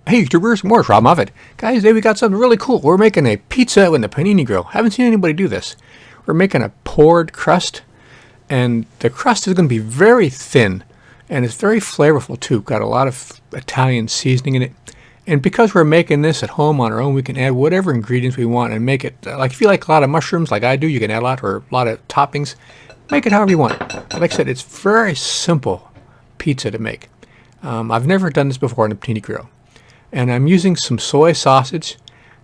Hey YouTubers, more Rob Moffat. Guys, today we got something really cool. We're making a pizza in the panini grill. Haven't seen anybody do this. We're making a poured crust, and the crust is going to be very thin, and it's very flavorful too. Got a lot of Italian seasoning in it. And because we're making this at home on our own, we can add whatever ingredients we want and make it, like if you like a lot of mushrooms like I do, you can add a lot, or a lot of toppings. Make it however you want. But like I said, it's very simple pizza to make. I've never done this before in a panini grill. And I'm using some soy sausage,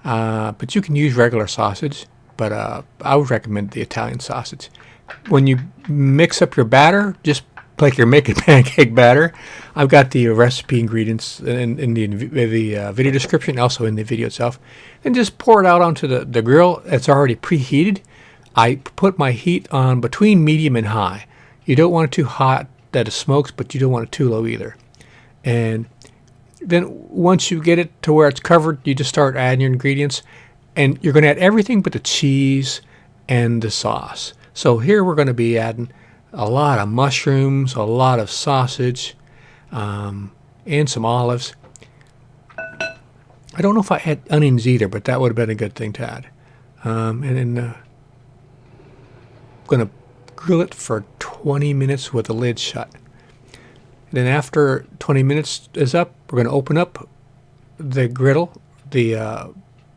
but you can use regular sausage, but I would recommend the Italian sausage. When you mix up your batter, just like you're making pancake batter, I've got the recipe ingredients in the video description, also in the video itself. And just pour it out onto the grill. It's already preheated. I put my heat on between medium and high. You don't want it too hot that it smokes, but you don't want it too low either. And then once you get it to where it's covered, you just start adding your ingredients, and you're going to add everything but the cheese and the sauce. So here we're going to be adding a lot of mushrooms, a lot of sausage, and some olives. I don't know if I had onions either, but that would have been a good thing to add. And then I'm going to grill it for 20 minutes with the lid shut. Then after 20 minutes is up, we're going to open up the griddle, the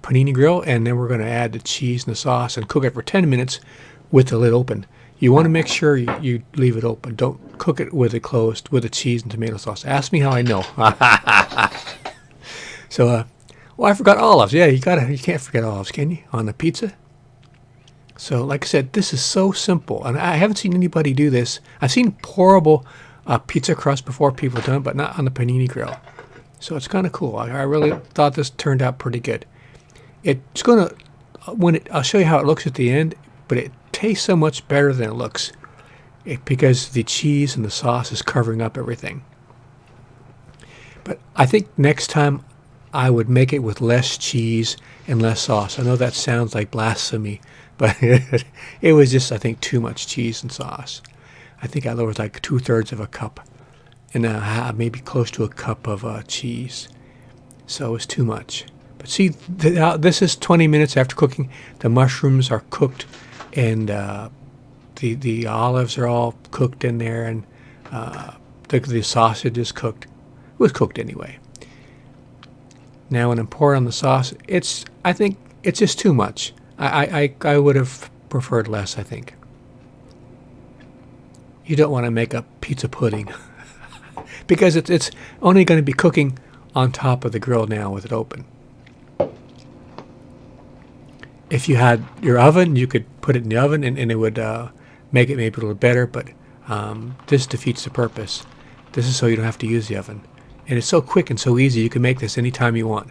panini grill, and then we're going to add the cheese and the sauce and cook it for 10 minutes with the lid open. You want to make sure you leave it open. Don't cook it with it closed with the cheese and tomato sauce. Ask me how I know. So, well, I forgot olives. Yeah, you can't forget olives, can you, on a pizza? So, like I said, this is so simple, and I haven't seen anybody do this. I've seen pourable pizza crust before, people done, but not on the panini grill. So it's kind of cool. I really thought this turned out pretty good. It's gonna I'll show you how it looks at the end, but it tastes so much better than it looks, because the cheese and the sauce is covering up everything. But I think next time I would make it with less cheese and less sauce. I know that sounds like blasphemy, but it was just, I think, too much cheese and sauce. I think there was like 2/3 of a cup, and maybe close to a cup of cheese. So it was too much. But see, this is 20 minutes after cooking. The mushrooms are cooked, and the olives are all cooked in there, and the sausage is cooked. It was cooked anyway. Now when I'm pouring on the sauce, I think it's just too much. I would have preferred less, I think. You don't want to make a pizza pudding because it's only going to be cooking on top of the grill now with it open. If you had your oven, you could put it in the oven, and it would make it maybe a little better, but this defeats the purpose. This is so you don't have to use the oven. And it's so quick and so easy, you can make this anytime you want.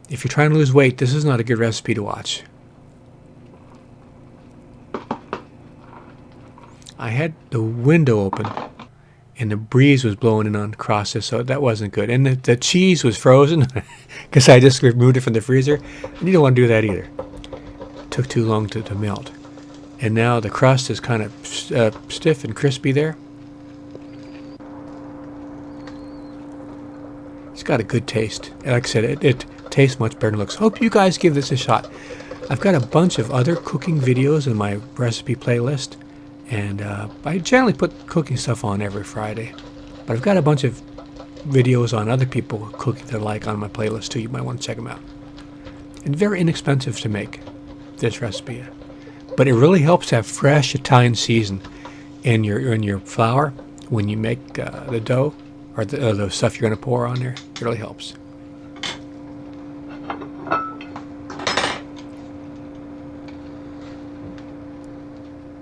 If you're trying to lose weight, this is not a good recipe to watch. I had the window open, and the breeze was blowing in on across this, so that wasn't good. And the cheese was frozen because I just removed it from the freezer. And you don't want to do that either. It took too long to melt. And now the crust is kind of stiff and crispy there. It's got a good taste. Like I said, it tastes much better than it looks. Hope you guys give this a shot. I've got a bunch of other cooking videos in my recipe playlist. And I generally put cooking stuff on every Friday. But I've got a bunch of videos on other people cooking that I like on my playlist too. You might want to check them out. And very inexpensive to make, this recipe. But it really helps to have fresh Italian season in your flour when you make the dough or the stuff you're going to pour on there. It really helps.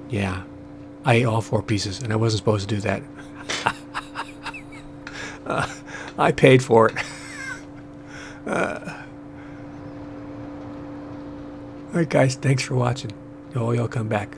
Yeah. I ate all 4 pieces, and I wasn't supposed to do that. I paid for it. All right, guys, thanks for watching. Y'all come back.